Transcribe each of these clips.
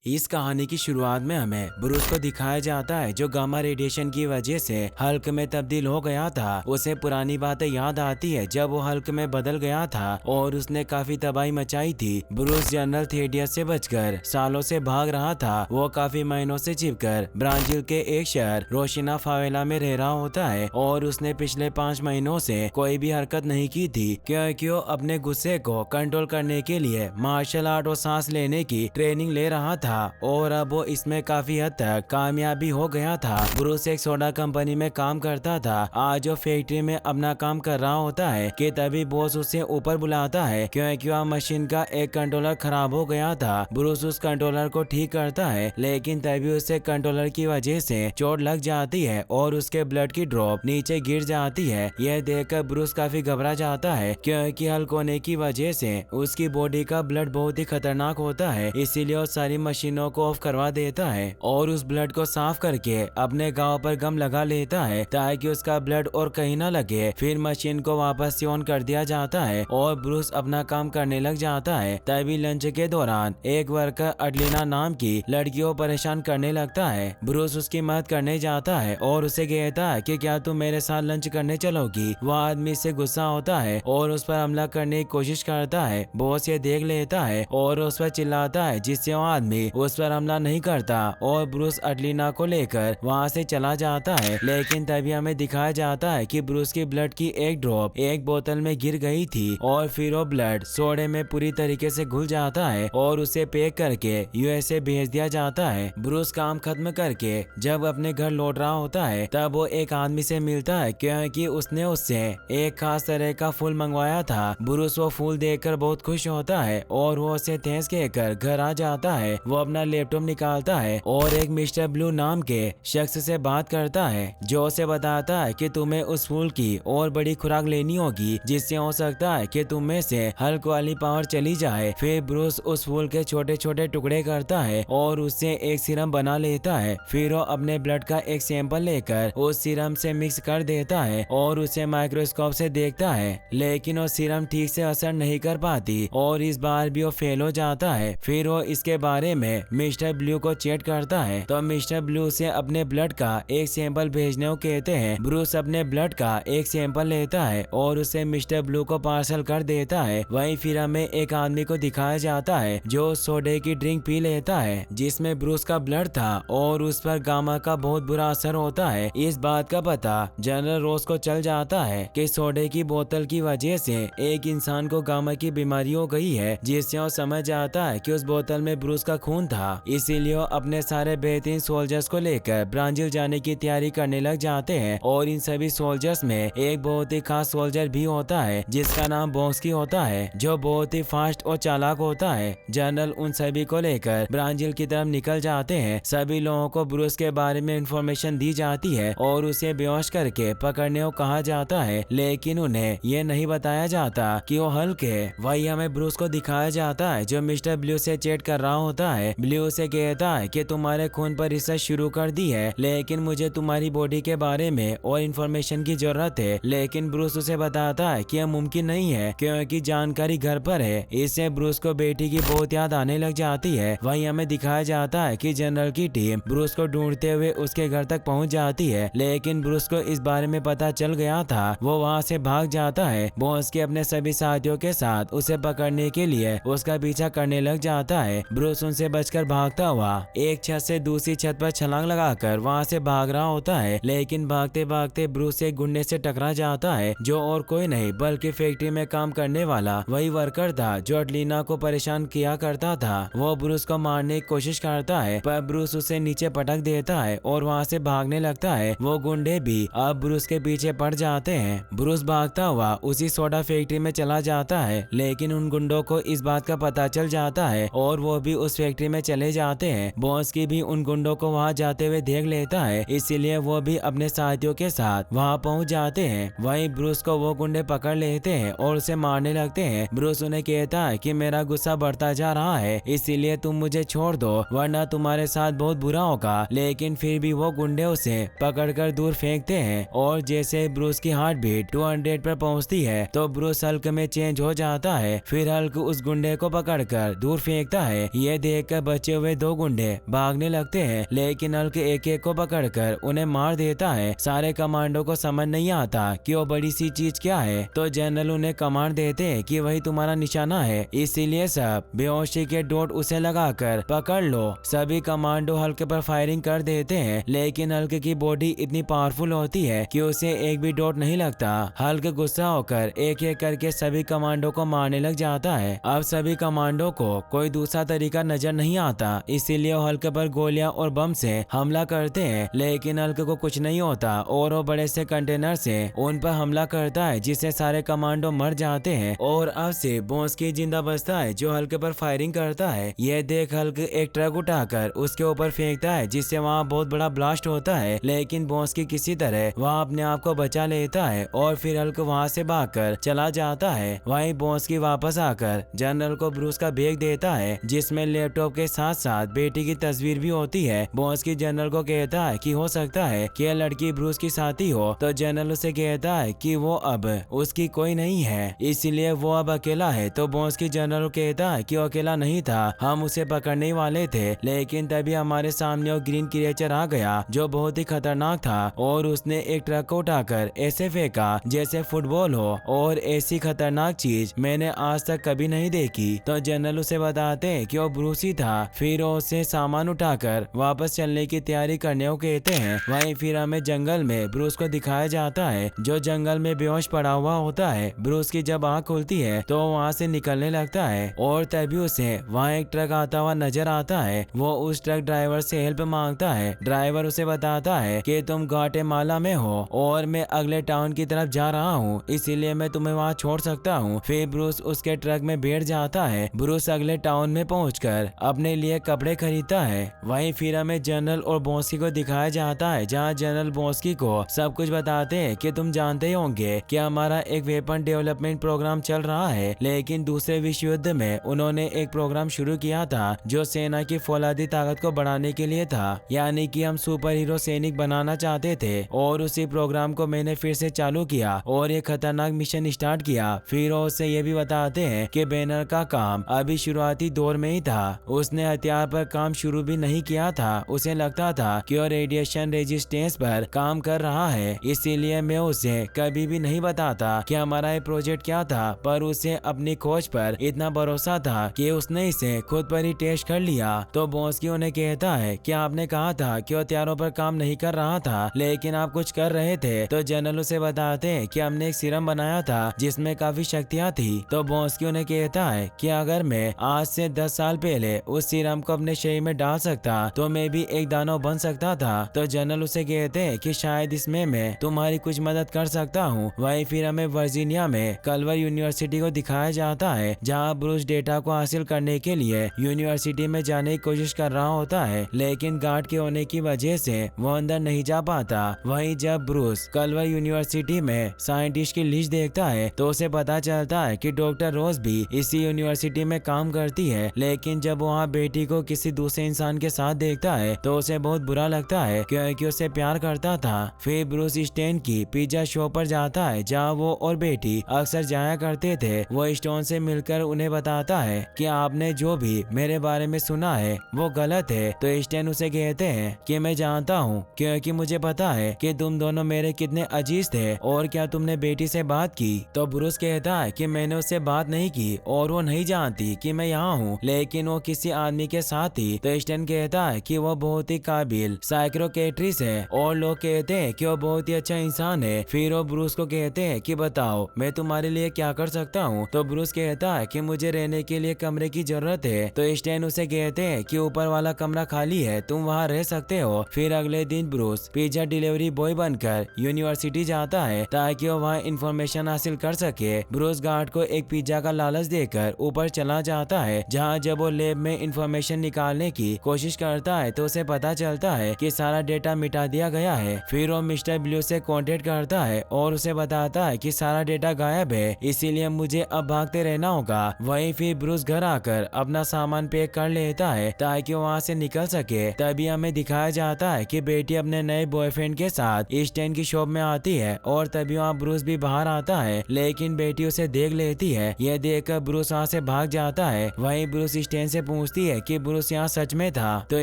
इस कहानी की शुरुआत में हमें ब्रूस को दिखाया जाता है जो गामा रेडिएशन की वजह से हल्क में तब्दील हो गया था। उसे पुरानी बातें याद आती है जब वो हल्क में बदल गया था और उसने काफी तबाही मचाई थी। ब्रूस जनरल थेडियस से बचकर सालों से भाग रहा था। वो काफी महीनों से छिपकर ब्राजील के एक शहर रोशिना फावेला में रह रहा होता है और उसने पिछले 5 महीनों से कोई भी हरकत नहीं की थी क्योंकि वो अपने गुस्से को कंट्रोल करने के लिए मार्शल आर्ट और सांस लेने की ट्रेनिंग ले रहा था और अब वो इसमें काफी हद तक कामयाबी हो गया था। ब्रूस एक सोडा कंपनी में काम करता था। आज वो फैक्ट्री में अपना काम कर रहा होता है कि तभी बॉस उसे ऊपर बुलाता है क्योंकि वह मशीन का एक कंट्रोलर खराब हो गया था। ब्रूस उस कंट्रोलर को ठीक करता है लेकिन तभी उसे कंट्रोलर की वजह से चोट लग जाती है और उसके ब्लड की ड्रॉप नीचे गिर जाती है। यह देखकर ब्रूस काफी घबरा जाता है क्योंकि हल्क होने की वजह से उसकी बॉडी का ब्लड बहुत ही खतरनाक होता है, इसीलिए वो सारी मशीनों को ऑफ करवा देता है और उस ब्लड को साफ करके अपने गांव पर गम लगा लेता है ताकि उसका ब्लड और कहीं ना लगे। फिर मशीन को वापस से ऑन कर दिया जाता है और ब्रूस अपना काम करने लग जाता है। तभी लंच के दौरान एक वर्कर अडलिना नाम की लड़की को परेशान करने लगता है। ब्रूस उसकी मदद करने जाता है और उसे कहता है कि क्या तुम मेरे साथ लंच करने चलोगी। वह आदमी से गुस्सा होता है और उस पर हमला करने की कोशिश करता है। बॉस ये देख लेता है और उस पर चिल्लाता है जिससे वो आदमी उस पर हमला नहीं करता और ब्रूस अडलिना को लेकर वहां से चला जाता है। लेकिन तभी हमें दिखाया जाता है कि ब्रूस की ब्लड की एक ड्रॉप एक बोतल में गिर गई थी और फिर वो ब्लड सोडे में पूरी तरीके से घुल जाता है और उसे पैक करके यूएसए भेज दिया जाता है। ब्रूस काम खत्म करके जब अपने घर लौट रहा होता है तब वो एक आदमी से मिलता है क्योंकि उसने उससे एक खास तरह का फूल मंगवाया था। ब्रूस वो फूल देखकर बहुत खुश होता है और वो उसे थैंक्स कहकर घर आ जाता है। वो अपना लैपटॉप निकालता है और एक मिस्टर ब्लू नाम के शख्स से बात करता है जो उसे बताता है कि तुम्हें उस फूल की और बड़ी खुराक लेनी होगी जिससे हो सकता है कि तुम में से हल्क वाली पावर चली जाए। फिर ब्रूस उस फूल के छोटे छोटे टुकड़े करता है और उससे एक सीरम बना लेता है। फिर वो अपने ब्लड का एक सैंपल लेकर उस सीरम से मिक्स कर देता है और उसे माइक्रोस्कोप से देखता है लेकिन वो सीरम ठीक से असर नहीं कर पाती और इस बार भी वो फेल हो जाता है। फिर वो इसके बारे में मिस्टर ब्लू को चैट करता है तो मिस्टर ब्लू से अपने ब्लड का एक सैंपल भेजने को कहते हैं। ब्रूस अपने ब्लड का एक सैंपल लेता है और उसे मिस्टर ब्लू को पार्सल कर देता है। वहीं फिर हमें एक आदमी को दिखाया जाता है जो सोडे की ड्रिंक पी लेता है जिसमें ब्रूस का ब्लड था और उस पर गामा का बहुत बुरा असर होता है। इस बात का पता जनरल रोज को चल जाता है कि सोडे की बोतल की वजह से एक इंसान को गामा की बीमारी हो गई है, जिससे वो समझ आता है कि उस बोतल में ब्रूस का खून था। इसीलिए वो अपने सारे बेहतरीन सोल्जर्स को लेकर ब्राजील जाने की तैयारी करने लग जाते हैं और इन सभी सोल्जर्स में एक बहुत ही खास सोल्जर भी होता है जिसका नाम बॉक्सकी होता है जो बहुत ही फास्ट और चालाक होता है। जनरल उन सभी को लेकर ब्राजील की तरफ निकल जाते हैं। सभी लोगों को ब्रूस के बारे में इंफॉर्मेशन दी जाती है और उसे बेहोश करके पकड़ने को कहा जाता है लेकिन उन्हें ये नहीं बताया जाता कि वो हल्क है। वही हमें ब्रूस को दिखाया जाता है जो मिस्टर ब्लू से चैट कर रहा होता है। ब्लू से कहता है कि तुम्हारे खून पर रिसर्च शुरू कर दी है लेकिन मुझे तुम्हारी बॉडी के बारे में और इन्फॉर्मेशन की जरूरत है। लेकिन ब्रूस उसे बताता है कि यह मुमकिन नहीं है क्योंकि जानकारी घर पर है। इससे ब्रूस को बेटी की बहुत याद आने लग जाती है। वहीं हमें दिखाया जाता है कि जनरल की टीम ब्रूस को ढूंढते हुए उसके घर तक पहुंच जाती है लेकिन ब्रूस को इस बारे में पता चल गया था। वो वहाँ से भाग जाता है। बॉस के अपने सभी साथियों के साथ उसे पकड़ने के लिए उसका पीछा करने लग जाता है। ब्रूस उनसे बचकर भागता हुआ एक छत से दूसरी छत पर छलांग लगाकर वहां से भाग रहा होता है लेकिन भागते भागते ब्रूस एक गुंडे से टकरा जाता है जो और कोई नहीं बल्कि फैक्ट्री में काम करने वाला वही वर्कर था जो अडलिना को परेशान किया करता था। वो ब्रूस को मारने की कोशिश करता है पर ब्रूस उसे नीचे पटक देता है और वहाँ से भागने लगता है। वो गुंडे भी अब ब्रूस के पीछे पड़ जाते हैं। ब्रूस भागता हुआ उसी सोडा फैक्ट्री में चला जाता है लेकिन उन गुंडों को इस बात का पता चल जाता है और वो भी उस फैक्ट्री में चले जाते हैं। बॉस की भी उन गुंडों को वहां जाते हुए देख लेता है इसीलिए वो भी अपने साथियों के साथ वहां पहुंच जाते हैं। वहीं ब्रूस को वो गुंडे पकड़ लेते हैं और उसे मारने लगते हैं। ब्रूस उन्हें कहता है कि मेरा गुस्सा बढ़ता जा रहा है इसीलिए तुम मुझे छोड़ दो वरना तुम्हारे साथ बहुत बुरा होगा। लेकिन फिर भी वो गुंडे उसे पकड़कर दूर फेंकते हैं और जैसे ब्रूस की हार्ट बीट 200 पर पहुंचती है तो ब्रूस हल्क में चेंज हो जाता है। फिर हल्क उस गुंडे को पकड़कर दूर फेंकता है। ये देख देखकर बचे हुए दो गुंडे भागने लगते हैं, लेकिन हल्क एक एक को पकड़कर उन्हें मार देता है। सारे कमांडो को समझ नहीं आता कि वो बड़ी सी चीज क्या है, तो जनरल उन्हें कमांड देते हैं कि वही तुम्हारा निशाना है, इसीलिए सब बेहोशी के डोट उसे लगाकर पकड़ लो। सभी कमांडो हल्क पर फायरिंग कर देते हैं, लेकिन हल्क की बॉडी इतनी पावरफुल होती है कि उसे एक भी डोट नहीं लगता। हल्क गुस्सा होकर एक एक करके सभी कमांडो को मारने लग जाता है। अब सभी कमांडो को कोई दूसरा तरीका नजर नहीं आता, इसीलिए वो हल्क पर गोलियां और बम से हमला करते हैं, लेकिन हल्क को कुछ नहीं होता और वो बड़े से कंटेनर से उन पर हमला करता है, जिससे सारे कमांडो मर जाते हैं। और अब से बोंस्की जिंदा बचता है जो हल्क पर फायरिंग करता है। यह देख हल्क एक ट्रक उठाकर उसके ऊपर फेंकता है, जिससे वहाँ बहुत बड़ा ब्लास्ट होता है, लेकिन बोंस्की किसी तरह वहाँ अपने आप को बचा लेता है और फिर हल्क वहाँ से भागकर चला जाता है। वहीं बोंस्की वापस आकर जनरल को ब्रूस का बैग देता है, जिसमें लैपटॉप के साथ साथ बेटी की तस्वीर भी होती है। बोंस्की जनरल को कहता है कि हो सकता है कि यह लड़की ब्रूस की साथी हो, तो जनरल उसे कहता है कि वो अब उसकी कोई नहीं है, इसलिए वो अब अकेला है। तो बोंस्की जनरल को कहता है कि वो अकेला नहीं था, हम उसे पकड़ने वाले थे, लेकिन तभी हमारे सामने वो ग्रीन क्रिएचर आ गया जो बहुत ही खतरनाक था और उसने एक ट्रक को उठाकर ऐसे फेंका जैसे फुटबॉल हो, और ऐसी खतरनाक चीज मैंने आज तक कभी नहीं देखी। तो जनरल उसे बताते हैं कि वो ब्रूस ही था। फिर वो उससे सामान उठाकर वापस चलने की तैयारी करने को कहते हैं। वहीं फिर हमें जंगल में ब्रूस को दिखाया जाता है जो जंगल में बेहोश पड़ा हुआ होता है। ब्रूस की जब आँख खुलती है तो वहाँ से निकलने लगता है और तभी उसे वहाँ एक ट्रक आता हुआ नजर आता है। वो उस ट्रक ड्राइवर से हेल्प मांगता है। ड्राइवर उसे बताता है कि तुम ग्वाटेमाला में हो और मैं अगले टाउन की तरफ जा रहा हूँ, इसीलिए मैं तुम्हें वहाँ छोड़ सकता हूँ। फिर ब्रूस उसके ट्रक में बैठ जाता है। ब्रूस अगले टाउन में पहुंचकर अपने लिए कपड़े खरीदता है। वहीं फिर हमें जनरल और बोंस्की को दिखाया जाता है, जहाँ जनरल बोंस्की को सब कुछ बताते हैं कि तुम जानते ही होंगे कि हमारा एक वेपन डेवलपमेंट प्रोग्राम चल रहा है, लेकिन दूसरे विश्व युद्ध में उन्होंने एक प्रोग्राम शुरू किया था जो सेना की फौलादी ताकत को बढ़ाने के लिए था, यानी कि हम सुपर हीरो सैनिक बनाना चाहते थे, और उसी प्रोग्राम को मैंने फिर से चालू किया और एक खतरनाक मिशन स्टार्ट किया। फिर उससे ये भी बताते हैं कि बैनर का काम अभी शुरुआती दौर में ही था, उसने हथियार पर काम शुरू भी नहीं किया था। उसे लगता था कि वो रेडिएशन रेजिस्टेंस पर काम कर रहा है, इसीलिए मैं उसे कभी भी नहीं बताता कि हमारा ये प्रोजेक्ट क्या था, पर उसे अपनी खोज पर इतना भरोसा था कि उसने इसे खुद पर ही टेस्ट कर लिया। तो बोंस्की उन्हें कहता है कि आपने कहा था कि हथियारों पर काम नहीं कर रहा था, लेकिन आप कुछ कर रहे थे। तो जनरल उसे बताते हैं कि हमने एक सीरम बनाया था जिसमें काफी शक्तियाँ थी। तो बोंस्की उन्हें कहता है कि अगर मैं आज से 10 साल पहले उस सीरम को अपने शरीर में डाल सकता तो मैं भी एक दानव बन सकता था। तो जनरल उसे कहते हैं कि शायद इसमें मैं तुम्हारी कुछ मदद कर सकता हूँ। वहीं फिर हमें वर्जीनिया में कल्वर यूनिवर्सिटी को दिखाया जाता है, जहाँ ब्रूस डेटा को हासिल करने के लिए यूनिवर्सिटी में जाने की कोशिश कर रहा होता है, लेकिन गार्ड के होने की वजह से वो अंदर नहीं जा पाता। वहीं जब ब्रूस कल्वर यूनिवर्सिटी में साइंटिस्ट की लिस्ट देखता है तो उसे पता चलता है कि डॉक्टर रोज भी इसी यूनिवर्सिटी में काम करती है, लेकिन जब वहाँ बेटी को किसी दूसरे इंसान के साथ देखता है तो उसे बहुत बुरा लगता है क्योंकि उसे प्यार करता था। फिर ब्रूस स्टेन की पिज्जा शॉप पर जाता है जहाँ वो और बेटी अक्सर जाया करते थे। वो स्टोन से मिलकर उन्हें बताता है कि आपने जो भी मेरे बारे में सुना है वो गलत है। तो स्टेन उसे कहते हैं कि मैं जानता हूँ क्योंकि मुझे पता है कि तुम दोनों मेरे कितने अजीज थे, और क्या तुमने बेटी से बात की? तो ब्रूस कहता है कि मैंने उससे बात नहीं की और वो नहीं जानती कि मैं यहाँ हूँ, लेकिन वो किसी आदमी के साथ थी। तो स्टेन कहता है कि वो बहुत ही काबिल साइकोकेट्रिस्ट है और लोग कहते हैं कि वो बहुत ही अच्छा इंसान है। फिर वो ब्रूस को कहते हैं कि बताओ मैं तुम्हारे लिए क्या कर सकता हूँ? तो ब्रूस कहता है कि मुझे रहने के लिए कमरे की जरूरत है। तो स्टेन उसे कहते हैं कि ऊपर वाला कमरा खाली है, तुम वहाँ रह सकते हो। फिर अगले दिन ब्रूस पिज्जा डिलीवरी बॉय बनकर यूनिवर्सिटी जाता है ताकि वो वहाँ इंफॉर्मेशन हासिल कर सके। ब्रूस गार्ड को एक पिज्जा का लालच देकर ऊपर चला जाता है, जहाँ जब वो लैब में इंफॉर्मेशन निकालने की कोशिश करता है तो उसे पता चलता है कि सारा डेटा मिटा दिया गया है। फिर वो मिस्टर ब्लू से कांटेक्ट करता है और उसे बताता है कि सारा डेटा गायब है, इसीलिए मुझे अब भागते रहना होगा। वहीं फिर ब्रूस घर आकर अपना सामान पैक कर लेता है ताकि वो वहाँ से निकल सके। तभी हमें दिखाया जाता है कि बेटी अपने नए बॉयफ्रेंड के साथ स्टेन की शॉप में आती है और तभी वहाँ ब्रूस भी बाहर आता है, लेकिन बेटी उसे देख लेती है। यह देखकर ब्रूस वहाँ से भाग जाता है। वहीं ब्रूस स्टेन से पूछती है कि ब्रूस यहाँ सच में था, तो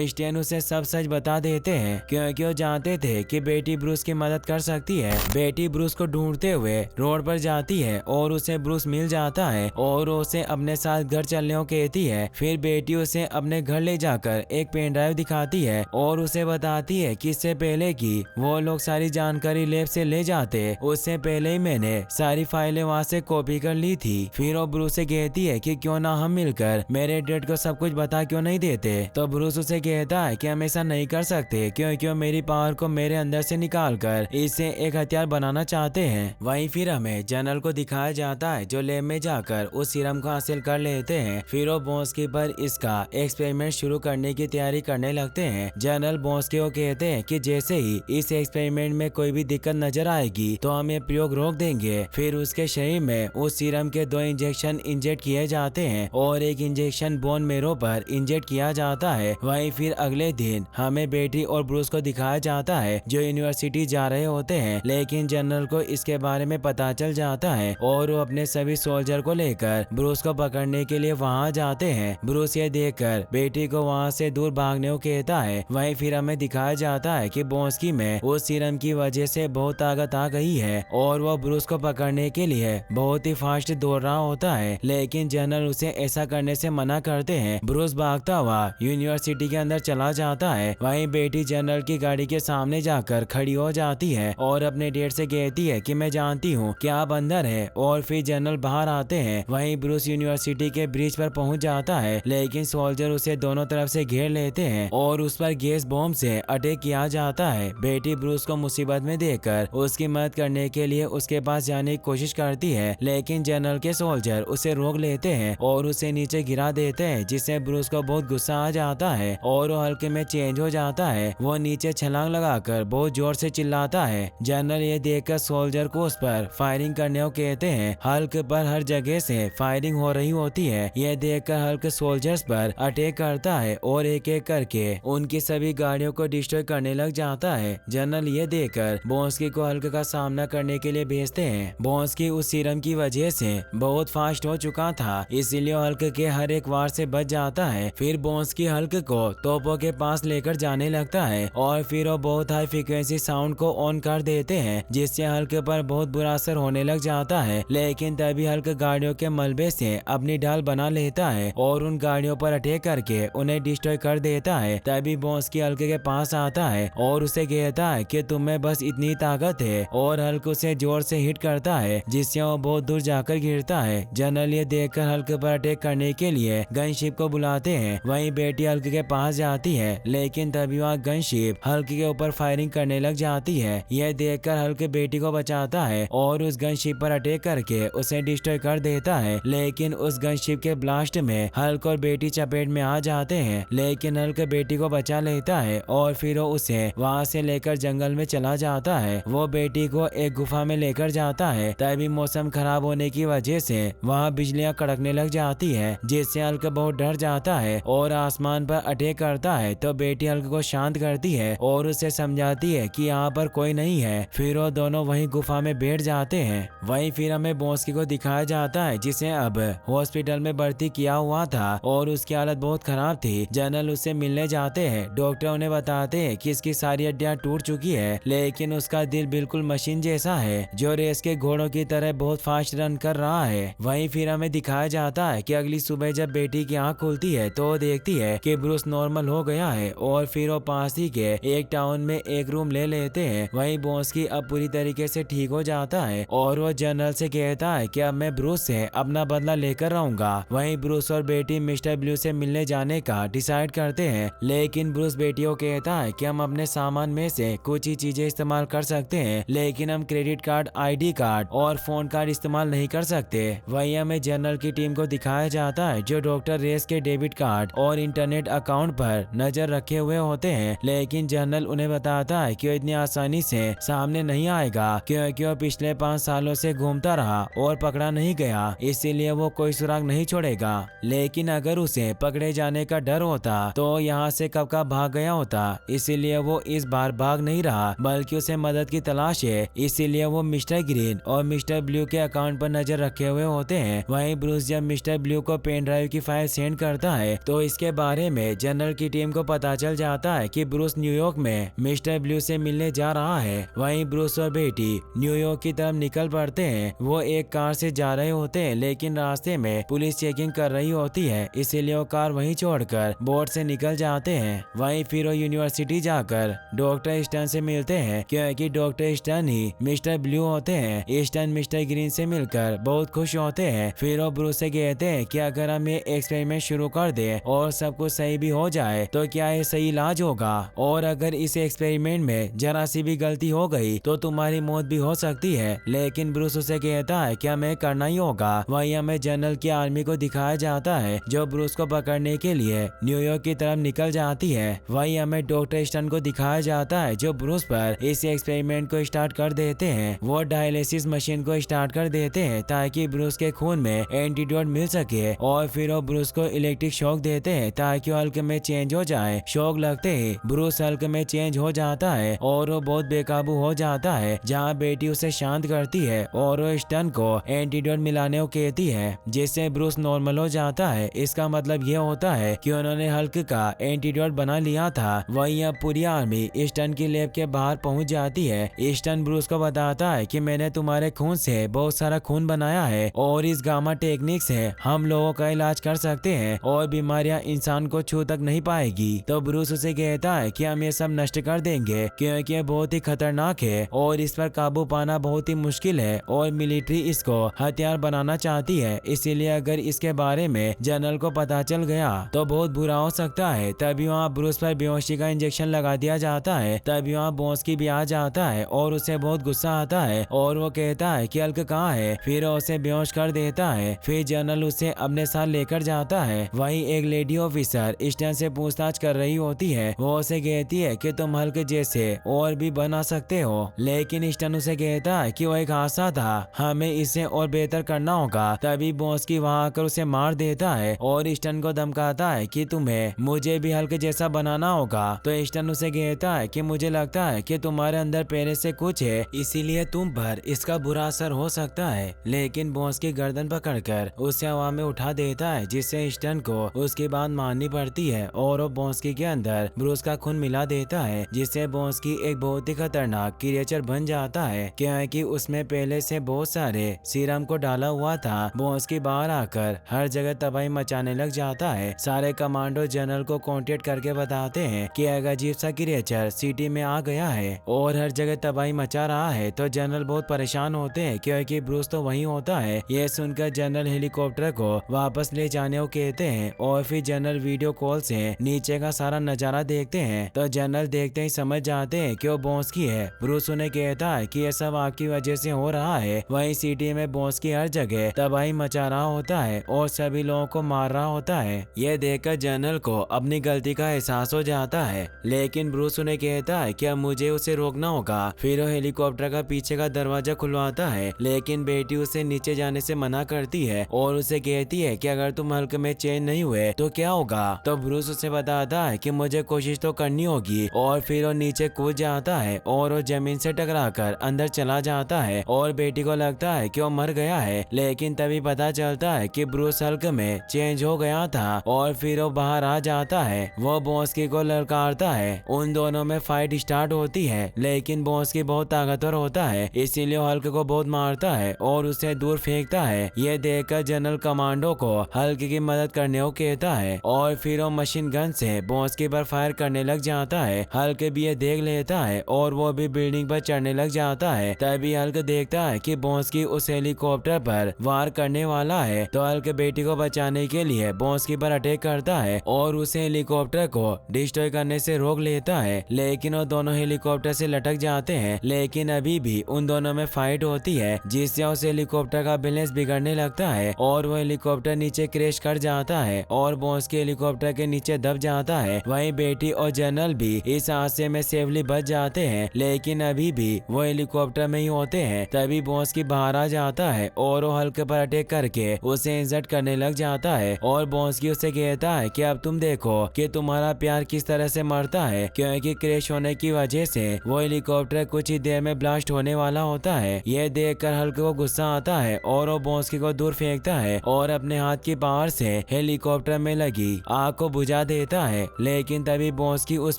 स्टैन उसे सब सच बता देते हैं क्योंकि वो जानते थे कि बेटी ब्रूस की मदद कर सकती है। बेटी ब्रूस को ढूंढते हुए रोड पर जाती है और उसे ब्रूस मिल जाता है और उसे अपने साथ घर चलने को कहती है। फिर बेटी उसे अपने घर ले जाकर एक पेन ड्राइव दिखाती है और उसे बताती है कि इससे पहले कि वो लोग सारी जानकारी लैब से ले जाते, उससे पहले ही मैंने सारी फाइलें वहाँ से कॉपी कर ली थी। फिर वो ब्रूस से कहती है कि क्यों ना हम मिलकर मेरे डैड को सब कुछ बता क्यों नहीं देते। तो ब्रूस उसे कहता है कि हम ऐसा नहीं कर सकते क्योंकि वो मेरी पावर को मेरे अंदर से निकाल कर इसे एक हथियार बनाना चाहते हैं। वहीं फिर हमें जनरल को दिखाया जाता है जो लैब में जाकर उस सीरम को हासिल कर लेते हैं। फिर वो बॉस्की पर इसका एक्सपेरिमेंट शुरू करने की तैयारी करने लगते हैं। जनरल बॉस्की को कहते हैं कि जैसे ही इस एक्सपेरिमेंट में कोई भी दिक्कत नजर आएगी तो हम ये प्रयोग रोक देंगे। फिर उसके शरीर में उस सीरम के 2 इंजेक्शन इंजेक्ट किए जाते हैं और एक इंजेक्शन बोन मेरो पर इंजेक्ट किया जाता है। वहीं फिर अगले दिन हमें बेटी और ब्रूस को दिखाया जाता है जो यूनिवर्सिटी जा रहे होते हैं, लेकिन जनरल को इसके बारे में पता चल जाता है और वो अपने सभी सोल्जर को लेकर ब्रूस को पकड़ने के लिए वहाँ जाते हैं। ब्रूस ये देखकर बेटी को वहाँ से दूर भागने को कहता है। वहीं फिर हमें दिखाया जाता है कि बॉस्की में उस सीरम की वजह से बहुत ताकत आ गई है और वो ब्रूस को पकड़ने के लिए बहुत ही फास्ट दौड़ रहा होता है, लेकिन जनरल उसे ऐसा करने से मना करते हैं। ब्रूस भागता हुआ यूनिवर्सिटी के अंदर चला जाता है। वहीं बेटी जनरल की गाड़ी के सामने जाकर खड़ी हो जाती है और अपने डैड से कहती है कि मैं जानती हूँ कि आप अंदर है, और फिर जनरल बाहर आते हैं। वहीं ब्रूस यूनिवर्सिटी के ब्रिज पर पहुंच जाता है, लेकिन सोल्जर उसे दोनों तरफ से घेर लेते हैं और उस पर गैस बॉम्ब से अटैक किया जाता है। बेटी ब्रूस को मुसीबत में देखकर उसकी मदद करने के लिए उसके पास जाने की कोशिश करती है, लेकिन जनरल के सोल्जर उसे रोक लेते हैं और उसे नीचे गिरा देते हैं, जिससे ब्रूस को बहुत गुस्सा आ जाता है और वो हल्के में चेंज हो जाता है। वो नीचे छलांग लगाकर बहुत जोर से चिल्लाता है। जनरल ये देखकर सोल्जर को उस पर फायरिंग करने को कहते हैं। हल्क पर हर जगह से फायरिंग हो रही होती है। यह देखकर हल्क सोल्जर्स पर अटैक करता है और एक एक करके उनकी सभी गाड़ियों को डिस्ट्रॉय करने लग जाता है। जनरल ये देखकर बॉस्की को हल्क का सामना करने के लिए भेजते हैं। बॉस्की उस सीरम की वजह से बहुत फास्ट हो चुका था, इसीलिए हल्क के हर एक वार से बच जाता है। फिर बॉस्की हल्क को तोपों के पास लेकर जाने लगता है और फिर वो बहुत हाई फ्रीक्वेंसी साउंड को ऑन कर देते हैं, जिससे हल्क पर बहुत बुरा असर होने लग जाता है। लेकिन तभी हल्क गाड़ियों के मलबे से अपनी ढाल बना लेता है और उन गाड़ियों पर अटैक करके उन्हें डिस्ट्रॉय कर देता है। तभी बॉस्की हल्क के पास आता है और उसे कहता है कि तुम्हें बस इतनी ताकत है, और हल्क उसे जोर से हिट करता है जिससे वो बहुत दूर जाकर गिरता है। जनरल ये देखकर हल्क पर अटैक करने के लिए गनशिप को बुलाते हैं। वहीं बेटी हल्क के पास जाती है, लेकिन तभी वहाँ गनशिप हल्क के ऊपर फायरिंग करने लग जाती है। यह देखकर हल्क बेटी को बचाता है और उस गनशिप पर अटैक करके उसे डिस्ट्रॉय कर देता है, लेकिन उस गनशिप के ब्लास्ट में हल्क और बेटी चपेट में आ जाते हैं। लेकिन हल्क बेटी को बचा लेता है और फिर वो उसे वहाँ से लेकर जंगल में चला जाता है। वो बेटी को एक गुफा में लेकर जाता है। तभी मौसम खराब होने की वजह से वहाँ बिजलियाँ कड़कने लग जाती है, जिससे हल्क बहुत डर जाता है और आसमान पर अटैक करता है। तो बेटी हल्क को शांत करती है और उसे समझाती है कि यहाँ पर कोई नहीं है। फिर वो दोनों वहीं गुफा में बैठ जाते हैं। वहीं फिर हमें बॉस्की को दिखाया जाता है जिसे अब हॉस्पिटल में भर्ती किया हुआ था और उसकी हालत बहुत खराब थी। जनरल उससे मिलने जाते हैं। डॉक्टर उन्हें बताते हैं कि इसकी सारी हड्डियां टूट चुकी है, लेकिन उसका दिल बिल्कुल मशीन जैसा है जो रेस के घोड़ों की तरह बहुत फास्ट रन कर रहा है। वहीं फिर हमें दिखाया जाता है कि अगली सुबह जब बेटी की आंख खुलती है तो वो देखती है कि ब्रूस नॉर्मल हो गया है और फिर वो पास ही के एक टाउन में एक रूम ले लेते हैं। वहीं बॉस्की अब पूरी तरीके से ठीक हो जाता है और वो जनरल से कहता है कि अब मैं ब्रूस से अपना बदला लेकर रहूंगा। वहीं ब्रूस और बेटी मिस्टर ब्लू से मिलने जाने का डिसाइड करते हैं, लेकिन ब्रूस बेटी को कहता है कि हम अपने सामान में से कुछ ही चीजें इस्तेमाल कर सकते हैं, लेकिन हम क्रेडिट कार्ड, ID कार्ड और फोन कार्ड इस्तेमाल नहीं कर सकते। वहीं हमें जनरल की टीम को दिखाया जाता है जो डॉक्टर रेस के डेबिट कार्ड और इंटरनेट अकाउंट पर नजर रखे हुए होते हैं, लेकिन जनरल उन्हें बताता है कि वो इतनी आसानी से सामने नहीं आएगा क्योंकि वो पिछले 5 सालों से घूमता रहा और पकड़ा नहीं गया, इसीलिए वो कोई सुराग नहीं छोड़ेगा। लेकिन अगर उसे पकड़े जाने का डर होता तो यहाँ से कब का भाग गया होता, इसीलिए वो इस बार भाग नहीं रहा बल्कि उसे मदद की तलाश है। इसीलिए वो मिस्टर ग्रीन और मिस्टर ब्लू के अकाउंट पर नजर रखे हुए होते हैं। वहीं ब्रूस जब मिस्टर ब्लू को पेन ड्राइव की फाइल सेंड करता है तो इसके बारे में जनरल की टीम को पता चल जाता है कि ब्रूस न्यूयॉर्क में मिस्टर ब्लू से मिलने जा रहा है। वहीं ब्रूस और बेटी न्यूयॉर्क की तरफ निकल पड़ते हैं। वो एक कार से जा रहे होते हैं, लेकिन रास्ते में पुलिस चेकिंग कर रही होती है, इसीलिए वो कार वहीं छोड़कर बोट से निकल जाते हैं। वहीं फिर वो यूनिवर्सिटी जाकर डॉक्टर स्टर्न से मिलते हैं, क्योंकि डॉक्टर स्टर्न ही मिस्टर ब्लू होते हैं। स्टर्न मिस्टर ग्रीन से मिलकर बहुत खुश होते हैं। फिर वो ब्रूस से कहते हैं कि अगर हम ये एक्सपेरिमेंट शुरू कर दे और सब कुछ सही भी हो जाए तो क्या ये सही इलाज होगा, और अगर इस एक्सपेरिमेंट में जरा सी भी गलती हो गई तो तुम्हारी मौत भी हो सकती है। लेकिन ब्रूस उसे कहता है कि हमें करना ही होगा। वहीं हमें जनरल की आर्मी को दिखाया जाता है जो ब्रूस को पकड़ने के लिए न्यूयॉर्क की तरफ निकल जाती है। वहीं हमें डॉक्टर स्टर्न को दिखाया जाता है जो ब्रूस पर इस एक्सपेरिमेंट को स्टार्ट कर देते हैं। वो डायलिसिस मशीन को स्टार्ट कर देते हैं ताकि ब्रूस के खून में एंटीडोट मिल सके, और फिर वो ब्रूस को इलेक्ट्रिक शॉक देते हैं ताकि वो हल्क में चेंज हो जाए। शॉक लगते ही ब्रूस हल्क में चेंज हो जाता है और वो बहुत बेकाबू हो जाता है, जहाँ बेटी उसे शांत करती है और वो स्टर्न को एंटीडोट मिलाने को कहती है, जिससे ब्रूस नॉर्मल हो जाता है। इसका मतलब ये होता है कि उन्होंने हल्क का एंटीडोट बना लिया था। वहीं अब पूरी आर्मी स्टर्न की लैब के बाहर पहुंच जाती है। स्टर्न ब्रूस को बताता है कि मैंने तुम्हारे खून से बहुत सारा खून बनाया है और इस गामा टेक्निक से हम लोगों का इलाज कर सकते हैं और बीमारियां इंसान को छू तक नहीं पाएगी। तो ब्रूस उसे कहता है कि हम ये सब नष्ट कर देंगे, क्योंकि ये बहुत ही खतरनाक है और इस पर काबू पाना बहुत ही मुश्किल है और मिलिट्री इसको हथियार बनाना चाहती है। इसीलिए अगर इसके बारे में जनरल को पता चल गया तो बहुत बुरा हो सकता है। तभी वहाँ ब्रूस पर बेहोशी का इंजेक्शन लगा दिया जाता है। तभी वहाँ बॉस की भी आ जाता है और उसे बहुत गुस्सा आता है और वो कहता है कि हल्क कहाँ है। फिर उसे बेहोश कर देता है। फिर जनरल उसे अपने साथ लेकर जाता है। वहीं एक लेडी ऑफिसर स्टर्न से पूछताछ कर रही होती है। वो उसे कहती है कि तुम हल्क जैसे और भी बना सकते हो, लेकिन स्टर्न उसे कहता है कि वो एक हादसा था, हमें इसे और बेहतर करना होगा। तभी बॉस की वहाँ आकर उसे मार देता है और स्टर्न को धमकाता है कि तुम्हें मुझे भी हल्क जैसा बनाना होगा। तो स्टर्न उसे कहता है कि मुझे लगता है कि तुम्हारे अंदर पहले से कुछ है, इसीलिए तुम पर इसका बुरा असर हो सकता है। लेकिन बॉस की गर्दन पकड़कर उसे हवा में उठा देता है, जिससे स्टर्न को उसकी बात माननी पड़ती है और वो बॉन्स्की के अंदर ब्रूस का खून मिला देता है, जिससे बॉन्स्की एक बहुत ही खतरनाक क्रिएचर बन जाता है, क्योंकि उसमें पहले से बहुत सारे सीरम को डाला हुआ था। बॉन्स्की बाहर आकर हर जगह तबाही मचाने लग जाता है। सारे कमांडो जनरल को कांटेक्ट करके बताते हैं कि एक अजीब सा क्रिएचर सिटी में आ गया है और हर जगह तबाही मचा रहा है। तो जनरल बहुत परेशान होते हैं क्योंकि ब्रूस तो वहीं होता है। ये सुनकर जनरल हेलीकॉप्टर को वापस ले जाने को कहते हैं और फिर जनरल वीडियो कॉल से नीचे का सारा नजारा देखते हैं। तो जनरल देखते ही समझ जाते हैं कि वो बॉन्स्की है। ब्रूस उन्हें कहता है कि ये सब आपकी वजह से हो रहा है। वहीं सिटी में बॉन्स्की हर जगह तबाही मचा रहा होता है और सभी लोगों को मार रहा होता है। ये देखकर जनरल को अपनी गलती का एहसास हो जाता है, लेकिन ब्रूस उन्हें कहता है कि अब मुझे उसे रोकना होगा। फिर वो हेलीकॉप्टर का पीछे का दरवाजा खुलवाता है, लेकिन बेटी उसे नीचे जाने से मना करती है और उसे कहती है कि अगर तुम हल्क में चेंज नहीं हुए तो क्या होगा। तो ब्रूस उसे बताता है कि मुझे कोशिश तो करनी होगी, और फिर वो नीचे कूद जाता है और वो जमीन से टकराकर अंदर चला जाता है और बेटी को लगता है कि वो मर गया है। लेकिन तभी पता चलता है कि ब्रूस हल्क में चेंज हो गया था और फिर वो बाहर आ जाता है। वो बॉन्स्की को ललकारता है। उन दोनों में फाइट स्टार्ट होती है, लेकिन बॉन्स्की बहुत ताकतवर होता है, इसीलिए हल्क को बहुत मारता है और उसे दूर फेंकता है। ये देखकर जनरल कमांडो को हल्क की मदद करने को कहता है और फिर वो मशीन गन से बॉन्स्की पर फायर करने लग जाता है। हल्क भी ये देख लेता है और वो भी बिल्डिंग पर चढ़ने लग जाता है। तभी हल्क देखता है कि बॉन्स्की उस हेलीकॉप्टर पर वार करने वाला है। तो हल्क बेटी को बचाने के लिए बॉन्स्की पर अटैक करता है और उसे हेलीकॉप्टर को डिस्ट्रॉय करने से रोक लेता है, लेकिन वो दोनों हेलीकॉप्टर से लटक जाते हैं। लेकिन अभी भी उन दोनों में फाइट होती है, जिससे उस हेलीकॉप्टर का बैलेंस बिगड़ने लगता है और वो हेलीकॉप्टर नीचे क्रैश कर जाता है और बॉन्स्की हेलीकॉप्टर के नीचे दब जाता है। वहीं बेटी और जनरल भी इस हादसे में सेफली बच जाते हैं, लेकिन अभी भी वो हेलीकॉप्टर में ही होते हैं। तभी बॉन्स्की बाहर आ जाता है और वो हल्क पर अटैक करके उसे इंसल्ट करने लग जाता है और बॉन्स्की उसे कहता है कि अब तुम देखो कि तुम्हारा प्यार किस तरह से मरता है, क्योंकि क्रैश होने की वजह से वो हेलीकॉप्टर कुछ ही देर में ब्लास्ट होने वाला होता है। ये देखकर हल्क को गुस्सा आता है और वो बॉन्स्की को दूर फेंकता है और अपने हाथ की पावर से हेलीकॉप्टर में लगी आग को बुझा देता है, लेकिन तभी बॉस्की उस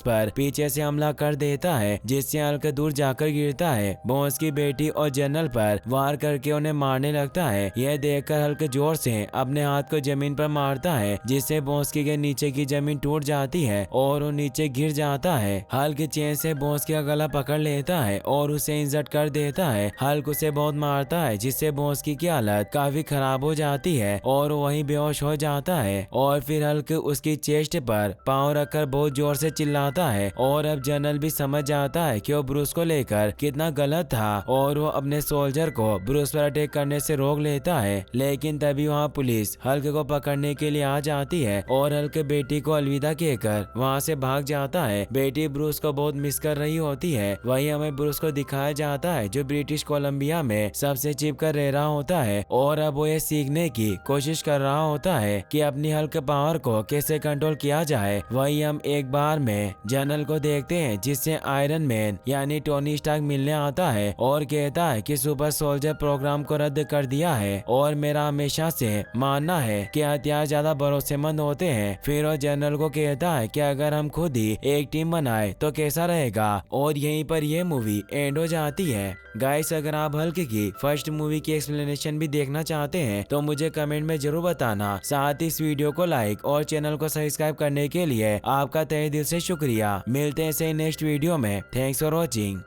पर पीछे से हमला कर देता है, जिससे हल्क दूर जाकर गिरता है। बॉस्की बेटी और जनरल पर वार करके उन्हें मारने लगता है। यह देखकर हल्क जोर से अपने हाथ को जमीन पर मारता है, जिससे बॉस्की के नीचे की जमीन टूट जाती है और वो नीचे गिर जाता है। हल्क चेन से बॉस्की का गला पकड़ लेता है और उसे इंजर्ड कर देता है। हल्क उसे बहुत मारता है, जिससे बॉस्की की हालत काफी खराब हो जाती है और वहीं बेहोश हो जाता है। और फिर हल्क उसकी चेस्ट पर पांव रखकर बहुत जोर से चिल्लाता है और अब जनरल भी समझ जाता है कि वो ब्रूस को लेकर कितना गलत था और वो अपने सोल्जर को ब्रूस पर अटैक करने से रोक लेता है। लेकिन तभी वहाँ पुलिस हल्क को पकड़ने के लिए आ जाती है और हल्क बेटी को अलविदा कहकर वहाँ से भाग जाता है। बेटी ब्रूस को बहुत मिस कर रही होती है। वही हमें ब्रूस को दिखाया जाता है जो ब्रिटिश कोलंबिया में सबसे चिप कर रह रहा होता है और अब वो ये सीखने की कोशिश कर रहा होता है कि अपनी हल्क पावर को कैसे कंट्रोल किया जाए। वही हम एक बार में जनरल को देखते हैं, जिससे आयरन मैन यानी टोनी स्टार्क मिलने आता है और कहता है कि सुपर सोल्जर प्रोग्राम को रद्द कर दिया है और मेरा हमेशा से मानना है कि हथियार ज्यादा भरोसेमंद होते हैं। फिर वो जनरल को कहता है कि अगर हम खुद ही एक टीम बनाए तो कैसा रहेगा। और यहीं पर यह मूवी एंड हो जाती है। गाइस, अगर आप हल्क की फर्स्ट मूवी की एक्सप्लेनेशन भी देखना चाहते हैं तो मुझे कमेंट में जरूर बताना। साथ ही इस वीडियो को लाइक और चैनल को सब्सक्राइब करने के लिए आपका तहे दिल से शुक्रिया। मिलते हैं नेक्स्ट वीडियो में। Thanks for watching.